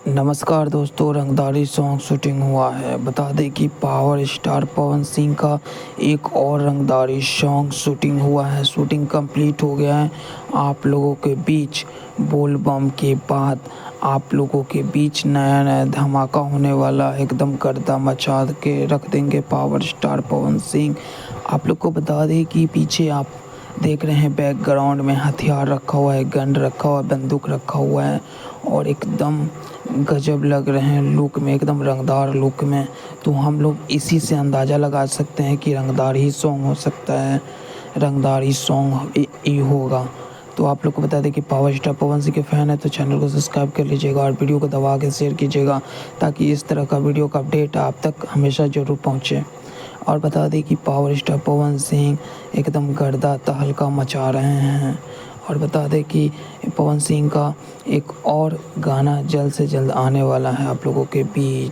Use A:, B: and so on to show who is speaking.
A: नमस्कार दोस्तों, रंगदारी सॉन्ग शूटिंग हुआ है। बता दें कि पावर स्टार पवन सिंह का एक और रंगदारी सॉन्ग शूटिंग हुआ है। शूटिंग कंप्लीट हो गया है। आप लोगों के बीच बोल बम के बाद आप लोगों के बीच नया नया धमाका होने वाला, एकदम गर्दा मचा के रख देंगे पावर स्टार पवन सिंह। आप लोग को बता दें कि पीछे आप देख रहे हैं बैकग्राउंड में हथियार रखा हुआ है, गन रखा हुआ है, बंदूक रखा हुआ है और एकदम गजब लग रहे हैं लुक में, एकदम रंगदार लुक में। तो हम लोग इसी से अंदाज़ा लगा सकते हैं कि रंगदार ही सॉन्ग हो सकता है, रंगदार ही सॉन्ग ही होगा। तो आप लोग को बता दें कि पावर स्टार पवन सिंह के फ़ैन है तो चैनल को सब्सक्राइब कर लीजिएगा और वीडियो को दबा के शेयर कीजिएगा ताकि इस तरह का वीडियो का अपडेट आप तक हमेशा ज़रूर पहुँचे। और बता दें कि पावर स्टार पवन सिंह एकदम गर्दा तहलका मचा रहे हैं। और बता दें कि पवन सिंह का एक और गाना जल्द से जल्द आने वाला है आप लोगों के बीच।